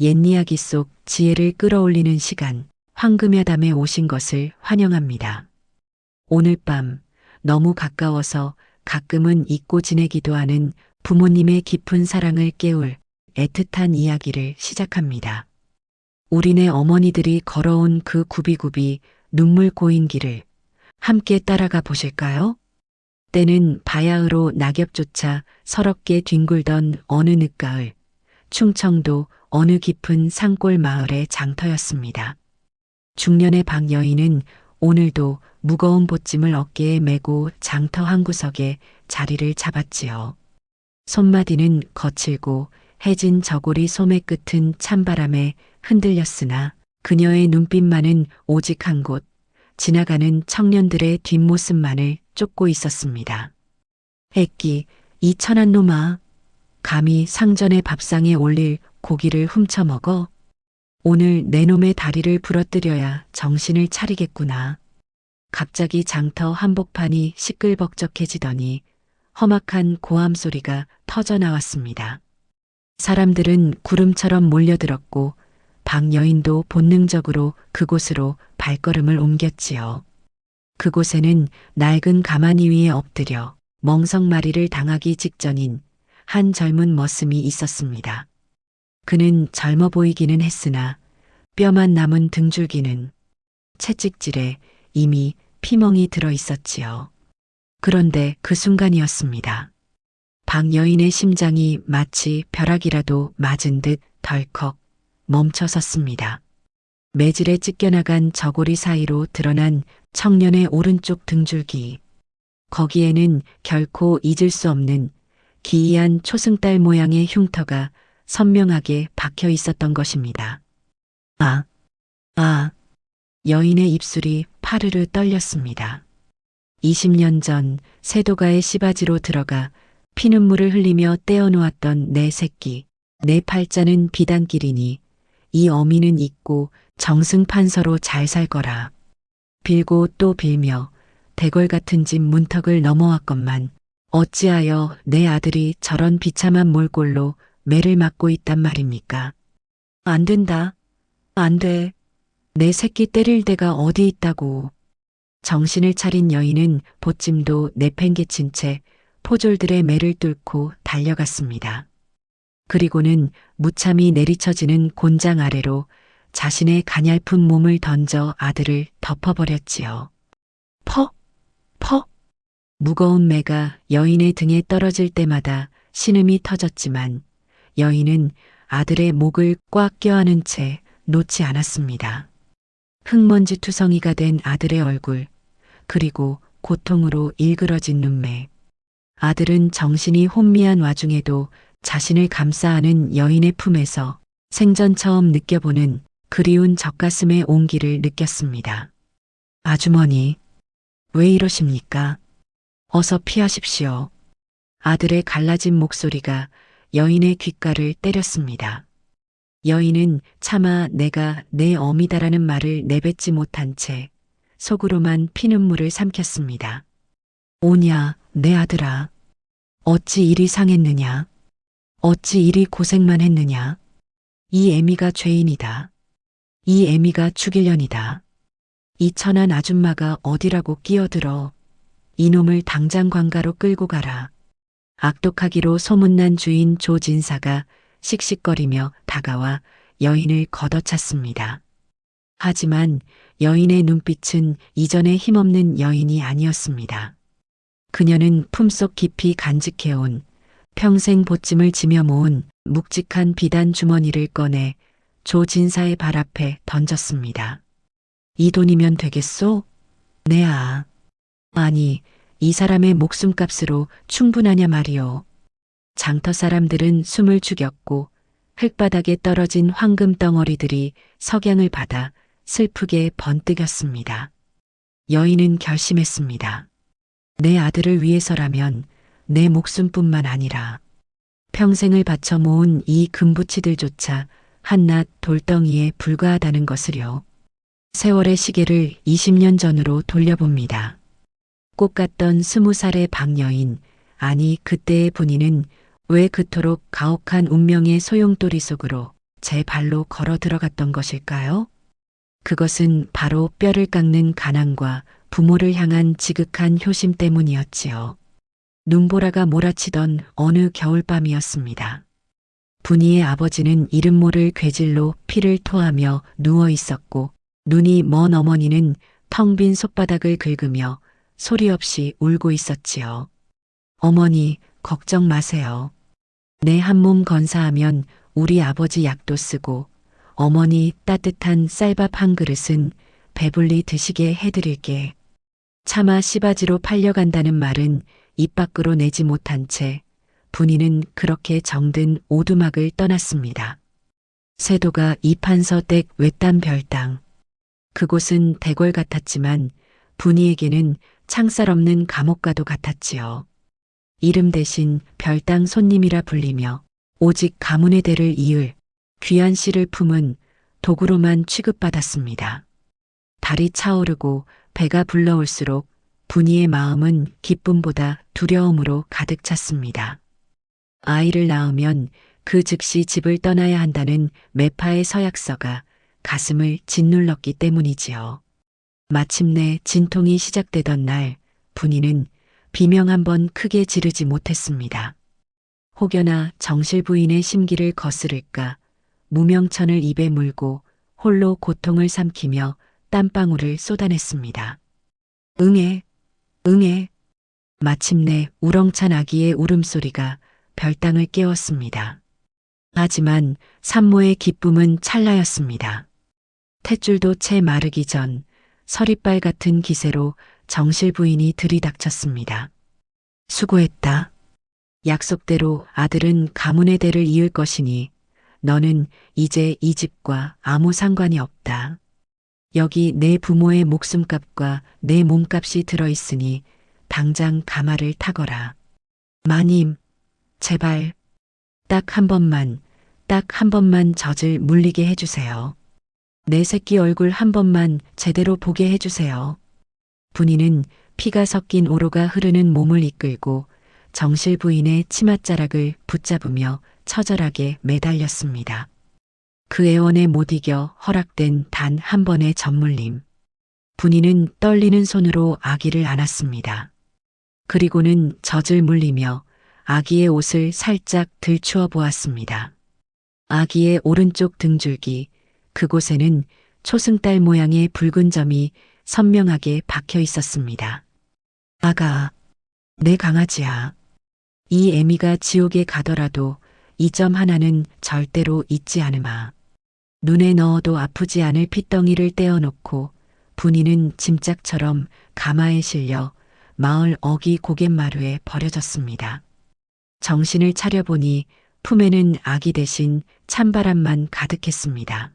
옛 이야기 속 지혜를 끌어올리는 시간, 황금야담에 오신 것을 환영합니다. 오늘 밤 너무 가까워서 가끔은 잊고 지내기도 하는 부모님의 깊은 사랑을 깨울 애틋한 이야기를 시작합니다. 우리네 어머니들이 걸어온 그 굽이굽이 눈물 고인 길을 함께 따라가 보실까요? 때는 바야흐로 낙엽조차 서럽게 뒹굴던 어느 늦가을, 충청도 어느 깊은 산골 마을의 장터였습니다. 중년의 박 여인은 오늘도 무거운 보찜을 어깨에 메고 장터 한 구석에 자리를 잡았지요. 손마디는 거칠고 해진 저고리 소매 끝은 찬바람에 흔들렸으나 그녀의 눈빛만은 오직 한 곳, 지나가는 청년들의 뒷모습만을 쫓고 있었습니다. 애끼, 이 천한 놈아, 감히 상전의 밥상에 올릴 고기를 훔쳐먹어? 오늘 내 놈의 다리를 부러뜨려야 정신을 차리겠구나. 갑자기 장터 한복판이 시끌벅적해지더니 험악한 고함 소리가 터져 나왔습니다. 사람들은 구름처럼 몰려들었고 박 여인도 본능적으로 그곳으로 발걸음을 옮겼지요. 그곳에는 낡은 가마니 위에 엎드려 멍석마리를 당하기 직전인 한 젊은 머슴이 있었습니다. 그는 젊어 보이기는 했으나 뼈만 남은 등줄기는 채찍질에 이미 피멍이 들어 있었지요. 그런데 그 순간이었습니다. 박 여인의 심장이 마치 벼락이라도 맞은 듯 덜컥 멈춰 섰습니다. 매질에 찢겨나간 저고리 사이로 드러난 청년의 오른쪽 등줄기. 거기에는 결코 잊을 수 없는 기이한 초승달 모양의 흉터가 선명하게 박혀 있었던 것입니다. 아, 아, 여인의 입술이 파르르 떨렸습니다. 20년 전 세도가의 시바지로 들어가 피눈물을 흘리며 떼어놓았던 내 새끼, 내 팔자는 비단길이니 이 어미는 잊고 정승판서로 잘 살거라. 빌고 또 빌며 대궐 같은 집 문턱을 넘어왔건만 어찌하여 내 아들이 저런 비참한 몰골로 매를 맞고 있단 말입니까? 안 된다. 안 돼. 내 새끼 때릴 데가 어디 있다고. 정신을 차린 여인은 보찜도 내팽개친 채 포졸들의 매를 뚫고 달려갔습니다. 그리고는 무참히 내리쳐지는 곤장 아래로 자신의 가냘픈 몸을 던져 아들을 덮어버렸지요. 퍽! 퍽! 무거운 매가 여인의 등에 떨어질 때마다 신음이 터졌지만 여인은 아들의 목을 꽉 껴안은 채 놓지 않았습니다. 흙먼지 투성이가 된 아들의 얼굴, 그리고 고통으로 일그러진 눈매. 아들은 정신이 혼미한 와중에도 자신을 감싸안은 여인의 품에서 생전 처음 느껴보는 그리운 젖가슴의 온기를 느꼈습니다. 아주머니, 왜 이러십니까? 어서 피하십시오. 아들의 갈라진 목소리가 여인의 귓가를 때렸습니다. 여인은 차마 내가 내 어미다라는 말을 내뱉지 못한 채 속으로만 피눈물을 삼켰습니다. 오냐, 내 아들아. 어찌 이리 상했느냐? 어찌 이리 고생만 했느냐? 이 애미가 죄인이다. 이 애미가 죽일년이다. 이 천한 아줌마가 어디라고 끼어들어. 이놈을 당장 관가로 끌고 가라. 악독하기로 소문난 주인 조진사가 씩씩거리며 다가와 여인을 걷어찼습니다. 하지만 여인의 눈빛은 이전에 힘없는 여인이 아니었습니다. 그녀는 품속 깊이 간직해온 평생 보찜을 지며 모은 묵직한 비단 주머니를 꺼내 조진사의 발 앞에 던졌습니다. 이 돈이면 되겠소? 네 아. 아니, 이 사람의 목숨값으로 충분하냐 말이오. 장터 사람들은 숨을 죽였고 흙바닥에 떨어진 황금 덩어리들이 석양을 받아 슬프게 번뜩였습니다. 여인은 결심했습니다. 내 아들을 위해서라면 내 목숨뿐만 아니라 평생을 바쳐 모은 이 금부치들조차 한낱 돌덩이에 불과하다는 것을요. 세월의 시계를 20년 전으로 돌려봅니다. 꽃 같던 20살의 박여인, 아니 그때의 분이는 왜 그토록 가혹한 운명의 소용돌이 속으로 제 발로 걸어 들어갔던 것일까요? 그것은 바로 뼈를 깎는 가난과 부모를 향한 지극한 효심 때문이었지요. 눈보라가 몰아치던 어느 겨울밤이었습니다. 분이의 아버지는 이름 모를 괴질로 피를 토하며 누워 있었고 눈이 먼 어머니는 텅 빈 솥바닥을 긁으며 소리 없이 울고 있었지요. 어머니, 걱정 마세요. 내 한 몸 건사하면 우리 아버지 약도 쓰고 어머니 따뜻한 쌀밥 한 그릇은 배불리 드시게 해드릴게. 차마 시바지로 팔려간다는 말은 입 밖으로 내지 못한 채 분이는 그렇게 정든 오두막을 떠났습니다. 세도가 이판서 댁 외딴 별당. 그곳은 대궐 같았지만 분이에게는 창살 없는 감옥과도 같았지요. 이름 대신 별당 손님이라 불리며 오직 가문의 대를 이을 귀한 씨를 품은 도구로만 취급받았습니다. 달이 차오르고 배가 불러올수록 분이의 마음은 기쁨보다 두려움으로 가득 찼습니다. 아이를 낳으면 그 즉시 집을 떠나야 한다는 매파의 서약서가 가슴을 짓눌렀기 때문이지요. 마침내 진통이 시작되던 날 분이는 비명 한 번 크게 지르지 못했습니다. 혹여나 정실 부인의 심기를 거스를까 무명천을 입에 물고 홀로 고통을 삼키며 땀방울을 쏟아냈습니다. 응애, 응애. 마침내 우렁찬 아기의 울음소리가 별당을 깨웠습니다. 하지만 산모의 기쁨은 찰나였습니다. 탯줄도 채 마르기 전 서리빨 같은 기세로 정실 부인이 들이닥쳤습니다. 수고했다. 약속대로 아들은 가문의 대를 이을 것이니 너는 이제 이 집과 아무 상관이 없다. 여기 내 부모의 목숨값과 내 몸값이 들어있으니 당장 가마를 타거라. 마님, 제발 딱 한 번만 젖을 물리게 해주세요. 내 새끼 얼굴 한 번만 제대로 보게 해주세요. 분이는 피가 섞인 오로가 흐르는 몸을 이끌고 정실 부인의 치맛자락을 붙잡으며 처절하게 매달렸습니다. 그 애원에 못 이겨 허락된 단 한 번의 젖물림. 분이는 떨리는 손으로 아기를 안았습니다. 그리고는 젖을 물리며 아기의 옷을 살짝 들추어 보았습니다. 아기의 오른쪽 등줄기, 그곳에는 초승달 모양의 붉은 점이 선명하게 박혀 있었습니다. 아가, 내 강아지야. 이 애미가 지옥에 가더라도 이 점 하나는 절대로 잊지 않으마. 눈에 넣어도 아프지 않을 핏덩이를 떼어놓고 분이는 짐짝처럼 가마에 실려 마을 어귀 고갯마루에 버려졌습니다. 정신을 차려보니 품에는 아기 대신 찬바람만 가득했습니다.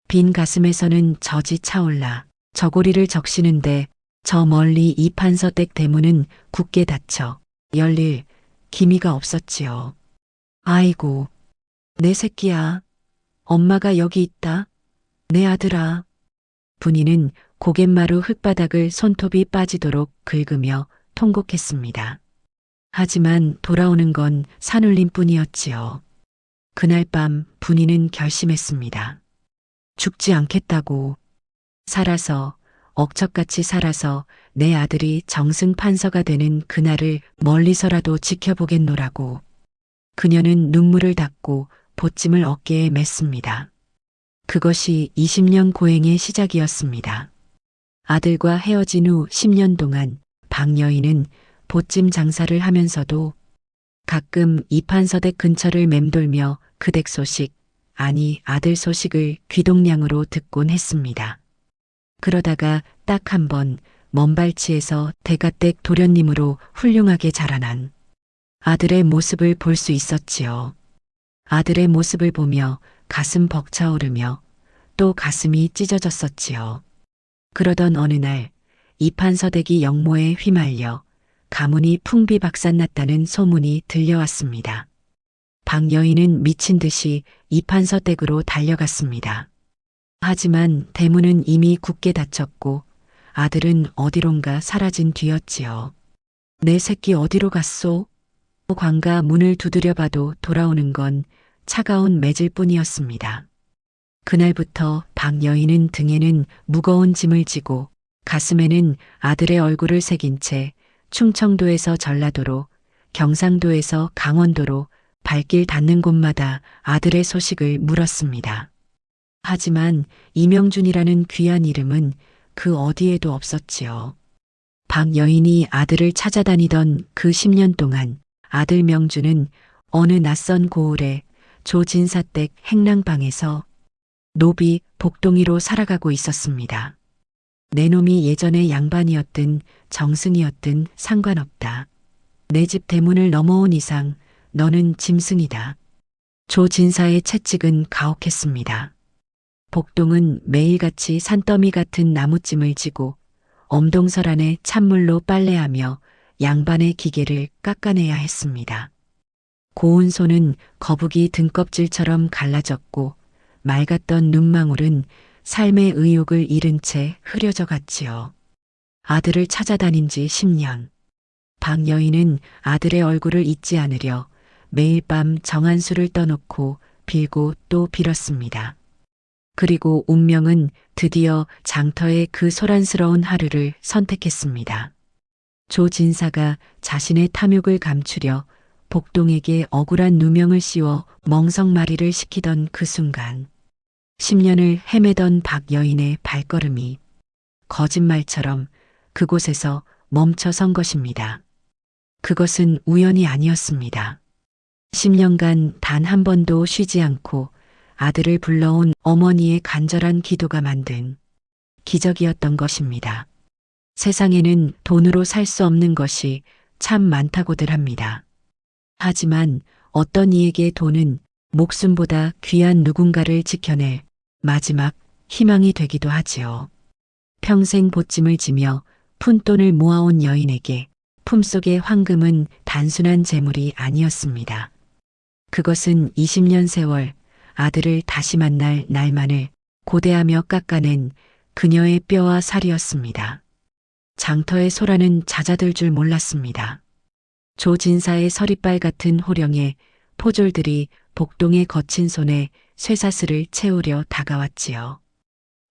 빈 가슴에서는 젖이 차올라 저고리를 적시는데 저 멀리 이판서댁 대문은 굳게 닫혀 열릴 기미가 없었지요. 아이고, 내 새끼야. 엄마가 여기 있다. 내 아들아. 분이는 고갯마루 흙바닥을 손톱이 빠지도록 긁으며 통곡했습니다. 하지만 돌아오는 건 산울림뿐이었지요. 그날 밤 분이는 결심했습니다. 죽지 않겠다고. 살아서, 억척같이 살아서 내 아들이 정승 판서가 되는 그날을 멀리서라도 지켜보겠노라고. 그녀는 눈물을 닦고 보찜을 어깨에 맸습니다. 그것이 20년 고행의 시작이었습니다. 아들과 헤어진 후 10년 동안 박 여인은 보찜 장사를 하면서도 가끔 이판서댁 근처를 맴돌며 그 댁 소식, 아니 아들 소식을 귀동냥으로 듣곤 했습니다. 그러다가 딱 한 번 먼발치에서 대가댁 도련님으로 훌륭하게 자라난 아들의 모습을 볼 수 있었지요. 아들의 모습을 보며 가슴 벅차오르며 또 가슴이 찢어졌었지요. 그러던 어느 날 이판서댁이 역모에 휘말려 가문이 풍비박산났다는 소문이 들려왔습니다. 박 여인은 미친 듯이 이판서댁으로 달려갔습니다. 하지만 대문은 이미 굳게 닫혔고 아들은 어디론가 사라진 뒤였지요. 내 새끼 어디로 갔소? 관가 문을 두드려봐도 돌아오는 건 차가운 매질 뿐이었습니다. 그날부터 박 여인은 등에는 무거운 짐을 지고 가슴에는 아들의 얼굴을 새긴 채 충청도에서 전라도로, 경상도에서 강원도로 발길 닿는 곳마다 아들의 소식을 물었습니다. 하지만 이명준이라는 귀한 이름은 그 어디에도 없었지요. 박 여인이 아들을 찾아다니던 그 10년 동안 아들 명준은 어느 낯선 고을의 조진사댁 행랑방에서 노비 복동이로 살아가고 있었습니다. 내 놈이 예전에 양반이었든 정승이었든 상관없다. 내 집 대문을 넘어온 이상 너는 짐승이다. 조진사의 채찍은 가혹했습니다. 복동은 매일같이 산더미 같은 나무찜을 지고 엄동설 안에 찬물로 빨래하며 양반의 기계를 깎아내야 했습니다. 고운 손은 거북이 등껍질처럼 갈라졌고 맑았던 눈망울은 삶의 의욕을 잃은 채 흐려져 갔지요. 아들을 찾아다닌 지 10년. 박 여인은 아들의 얼굴을 잊지 않으려 매일 밤 정한수를 떠놓고 빌고 또 빌었습니다. 그리고 운명은 드디어 장터의 그 소란스러운 하루를 선택했습니다. 조진사가 자신의 탐욕을 감추려 복동에게 억울한 누명을 씌워 멍석마리를 시키던 그 순간 10년을 헤매던 박 여인의 발걸음이 거짓말처럼 그곳에서 멈춰선 것입니다. 그것은 우연이 아니었습니다. 10년간 단 한 번도 쉬지 않고 아들을 불러온 어머니의 간절한 기도가 만든 기적이었던 것입니다. 세상에는 돈으로 살 수 없는 것이 참 많다고들 합니다. 하지만 어떤 이에게 돈은 목숨보다 귀한 누군가를 지켜낼 마지막 희망이 되기도 하지요. 평생 보찜을 지며 푼돈을 모아온 여인에게 품속의 황금은 단순한 재물이 아니었습니다. 그것은 20년 세월 아들을 다시 만날 날만을 고대하며 깎아낸 그녀의 뼈와 살이었습니다. 장터의 소라는 잦아들 줄 몰랐습니다. 조진사의 서리빨 같은 호령의 포졸들이 복동의 거친 손에 쇠사슬을 채우려 다가왔지요.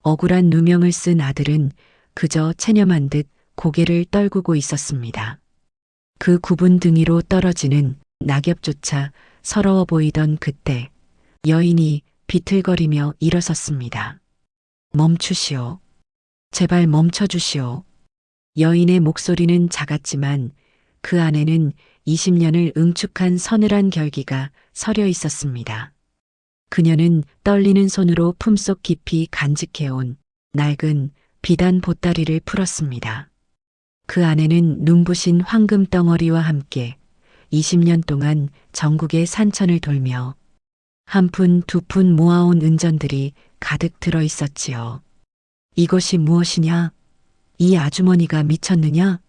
억울한 누명을 쓴 아들은 그저 체념한 듯 고개를 떨구고 있었습니다. 그 굽은 등 위로 떨어지는 낙엽조차 서러워 보이던 그때 여인이 비틀거리며 일어섰습니다. 멈추시오. 제발 멈춰주시오. 여인의 목소리는 작았지만 그 안에는 20년을 응축한 서늘한 결기가 서려 있었습니다. 그녀는 떨리는 손으로 품속 깊이 간직해온 낡은 비단 보따리를 풀었습니다. 그 안에는 눈부신 황금 덩어리와 함께 20년 동안 전국의 산천을 돌며 한 푼 두 푼 모아온 은전들이 가득 들어 있었지요. 이것이 무엇이냐? 이 아주머니가 미쳤느냐?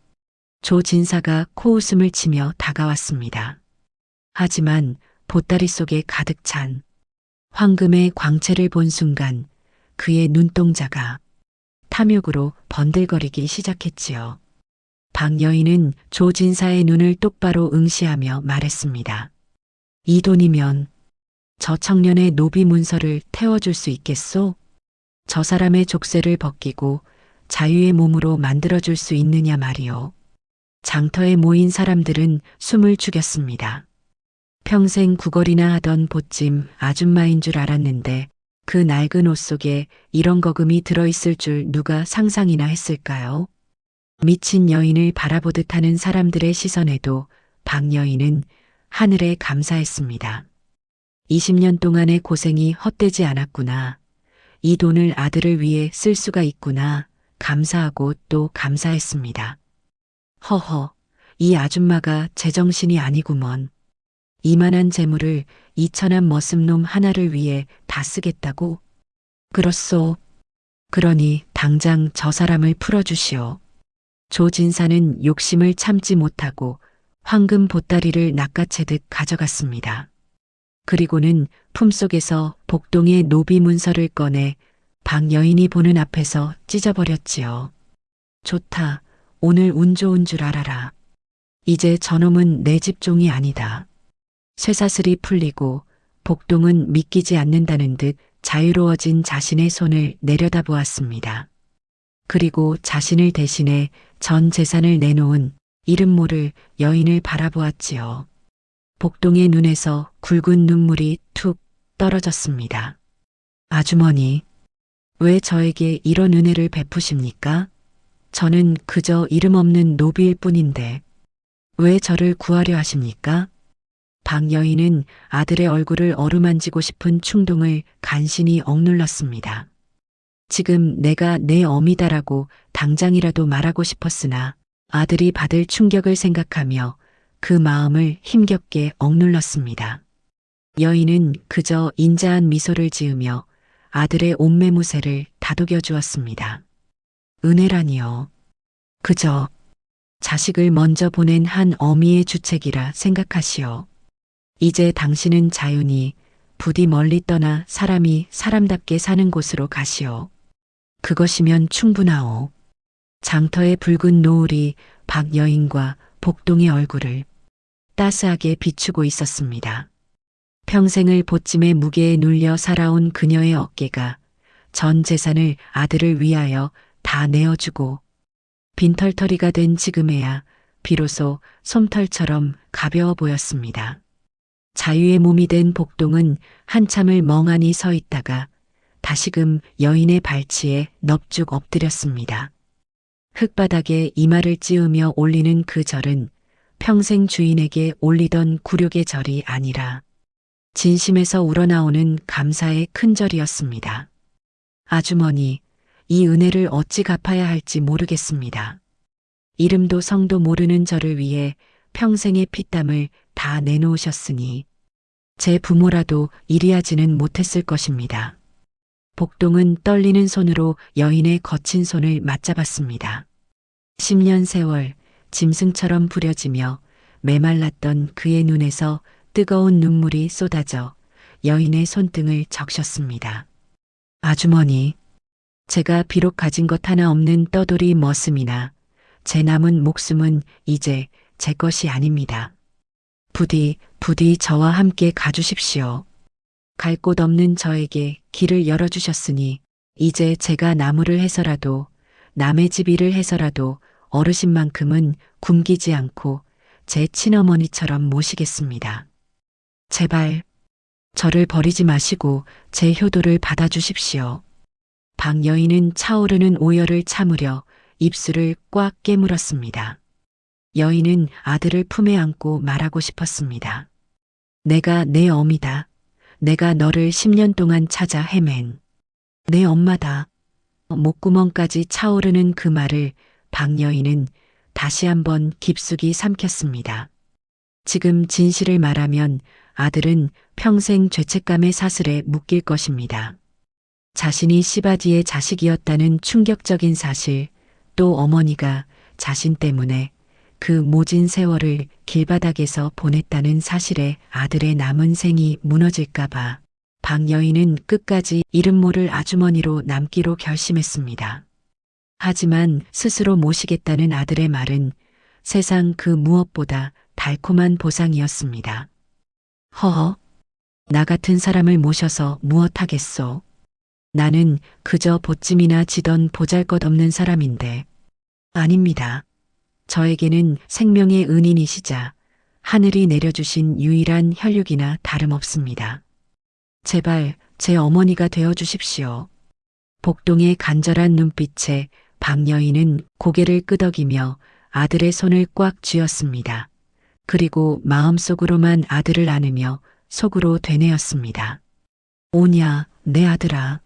조진사가 코웃음을 치며 다가왔습니다. 하지만 보따리 속에 가득 찬 황금의 광채를 본 순간 그의 눈동자가 탐욕으로 번들거리기 시작했지요. 박 여인은 조진사의 눈을 똑바로 응시하며 말했습니다. 이 돈이면 저 청년의 노비 문서를 태워줄 수 있겠소? 저 사람의 족쇄를 벗기고 자유의 몸으로 만들어줄 수 있느냐 말이오. 장터에 모인 사람들은 숨을 죽였습니다. 평생 구걸이나 하던 보찜 아줌마인 줄 알았는데 그 낡은 옷 속에 이런 거금이 들어있을 줄 누가 상상이나 했을까요? 미친 여인을 바라보듯 하는 사람들의 시선에도 박 여인은 하늘에 감사했습니다. 20년 동안의 고생이 헛되지 않았구나. 이 돈을 아들을 위해 쓸 수가 있구나. 감사하고 또 감사했습니다. 허허, 이 아줌마가 제정신이 아니구먼. 이만한 재물을 이 천한 머슴놈 하나를 위해 다 쓰겠다고? 그렇소. 그러니 당장 저 사람을 풀어주시오. 조진사는 욕심을 참지 못하고 황금 보따리를 낚아채듯 가져갔습니다. 그리고는 품속에서 복동의 노비 문서를 꺼내 박 여인이 보는 앞에서 찢어버렸지요. 좋다. 오늘 운 좋은 줄 알아라. 이제 저놈은 내 집 종이 아니다. 쇠사슬이 풀리고 복동은 믿기지 않는다는 듯 자유로워진 자신의 손을 내려다보았습니다. 그리고 자신을 대신해 전 재산을 내놓은 이름 모를 여인을 바라보았지요. 복동의 눈에서 굵은 눈물이 툭 떨어졌습니다. 아주머니, 왜 저에게 이런 은혜를 베푸십니까? 저는 그저 이름 없는 노비일 뿐인데 왜 저를 구하려 하십니까? 박 여인은 아들의 얼굴을 어루만지고 싶은 충동을 간신히 억눌렀습니다. 지금 내가 내 어미다라고 당장이라도 말하고 싶었으나 아들이 받을 충격을 생각하며 그 마음을 힘겹게 억눌렀습니다. 여인은 그저 인자한 미소를 지으며 아들의 옷매무새를 다독여 주었습니다. 은혜라니요. 그저 자식을 먼저 보낸 한 어미의 주책이라 생각하시오. 이제 당신은 자유니 부디 멀리 떠나 사람이 사람답게 사는 곳으로 가시오. 그것이면 충분하오. 장터의 붉은 노을이 박 여인과 복동의 얼굴을 따스하게 비추고 있었습니다. 평생을 보찜의 무게에 눌려 살아온 그녀의 어깨가 전 재산을 아들을 위하여 다 내어주고 빈털터리가 된 지금에야 비로소 솜털처럼 가벼워 보였습니다. 자유의 몸이 된 복동은 한참을 멍하니 서 있다가 다시금 여인의 발치에 넙죽 엎드렸습니다. 흙바닥에 이마를 찌우며 올리는 그 절은 평생 주인에게 올리던 굴욕의 절이 아니라 진심에서 우러나오는 감사의 큰 절이었습니다. 아주머니, 이 은혜를 어찌 갚아야 할지 모르겠습니다. 이름도 성도 모르는 저를 위해 평생의 피땀을 다 내놓으셨으니 제 부모라도 이리하지는 못했을 것입니다. 복동은 떨리는 손으로 여인의 거친 손을 맞잡았습니다. 10년 세월 짐승처럼 부려지며 메말랐던 그의 눈에서 뜨거운 눈물이 쏟아져 여인의 손등을 적셨습니다. 아주머니, 제가 비록 가진 것 하나 없는 떠돌이 머슴이나 제 남은 목숨은 이제 제 것이 아닙니다. 부디 저와 함께 가주십시오. 갈 곳 없는 저에게 길을 열어주셨으니 이제 제가 나무를 해서라도 남의 집 일을 해서라도 어르신만큼은 굶기지 않고 제 친어머니처럼 모시겠습니다. 제발 저를 버리지 마시고 제 효도를 받아주십시오. 박 여인은 차오르는 오열을 참으려 입술을 꽉 깨물었습니다. 여인은 아들을 품에 안고 말하고 싶었습니다. 내가 내 어미다. 내가 너를 10년 동안 찾아 헤맨 내 엄마다. 목구멍까지 차오르는 그 말을 박 여인은 다시 한번 깊숙이 삼켰습니다. 지금 진실을 말하면 아들은 평생 죄책감의 사슬에 묶일 것입니다. 자신이 시바디의 자식이었다는 충격적인 사실, 또 어머니가 자신 때문에 그 모진 세월을 길바닥에서 보냈다는 사실에 아들의 남은 생이 무너질까봐 박 여인은 끝까지 이름 모를 아주머니로 남기로 결심했습니다. 하지만 스스로 모시겠다는 아들의 말은 세상 그 무엇보다 달콤한 보상이었습니다. 허허, 나 같은 사람을 모셔서 무엇하겠소. 나는 그저 보찜이나 지던 보잘것없는 사람인데. 아닙니다. 저에게는 생명의 은인이시자 하늘이 내려주신 유일한 혈육이나 다름없습니다. 제발 제 어머니가 되어주십시오. 복동의 간절한 눈빛에 박 여인은 고개를 끄덕이며 아들의 손을 꽉 쥐었습니다. 그리고 마음속으로만 아들을 안으며 속으로 되뇌었습니다. 오냐, 내 아들아.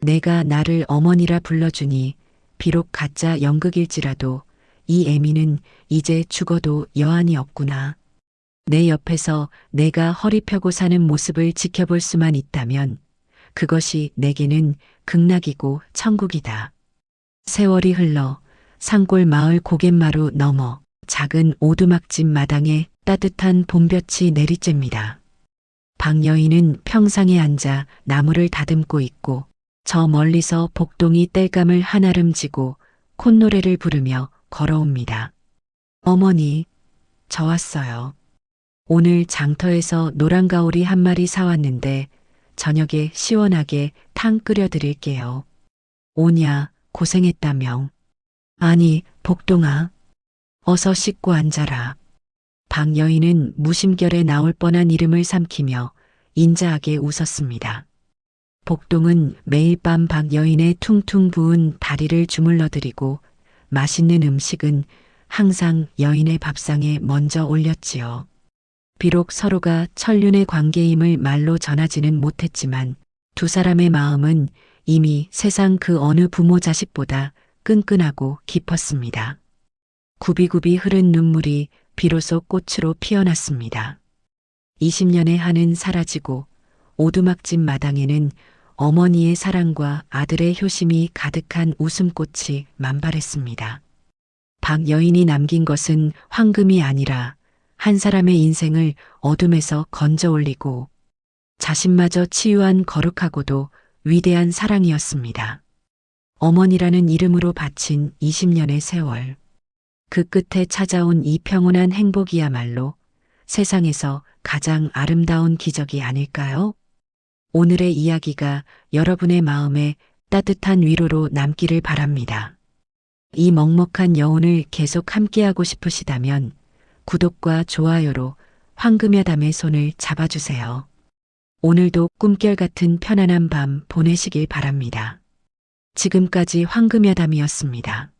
내가 나를 어머니라 불러주니 비록 가짜 연극일지라도 이 애미는 이제 죽어도 여한이 없구나. 내 옆에서 내가 허리 펴고 사는 모습을 지켜볼 수만 있다면 그것이 내게는 극락이고 천국이다. 세월이 흘러 산골 마을 고갯마루 넘어 작은 오두막집 마당에 따뜻한 봄볕이 내리쬐입니다. 박 여인은 평상에 앉아 나무를 다듬고 있고 저 멀리서 복동이 땔감을 한아름 지고 콧노래를 부르며 걸어옵니다. 어머니, 저 왔어요. 오늘 장터에서 노란 가오리 한 마리 사왔는데 저녁에 시원하게 탕 끓여 드릴게요. 오냐, 고생했다명. 아니, 복동아. 어서 씻고 앉아라. 박 여인은 무심결에 나올 뻔한 이름을 삼키며 인자하게 웃었습니다. 복동은 매일 밤 박 여인의 퉁퉁 부은 다리를 주물러 드리고 맛있는 음식은 항상 여인의 밥상에 먼저 올렸지요. 비록 서로가 천륜의 관계임을 말로 전하지는 못했지만 두 사람의 마음은 이미 세상 그 어느 부모 자식보다 끈끈하고 깊었습니다. 굽이굽이 흐른 눈물이 비로소 꽃으로 피어났습니다. 20년의 한은 사라지고 오두막집 마당에는 어머니의 사랑과 아들의 효심이 가득한 웃음꽃이 만발했습니다. 박 여인이 남긴 것은 황금이 아니라 한 사람의 인생을 어둠에서 건져 올리고 자신마저 치유한 거룩하고도 위대한 사랑이었습니다. 어머니라는 이름으로 바친 20년의 세월. 그 끝에 찾아온 이 평온한 행복이야말로 세상에서 가장 아름다운 기적이 아닐까요? 오늘의 이야기가 여러분의 마음에 따뜻한 위로로 남기를 바랍니다. 이 먹먹한 여운을 계속 함께하고 싶으시다면 구독과 좋아요로 황금여담의 손을 잡아주세요. 오늘도 꿈결 같은 편안한 밤 보내시길 바랍니다. 지금까지 황금여담이었습니다.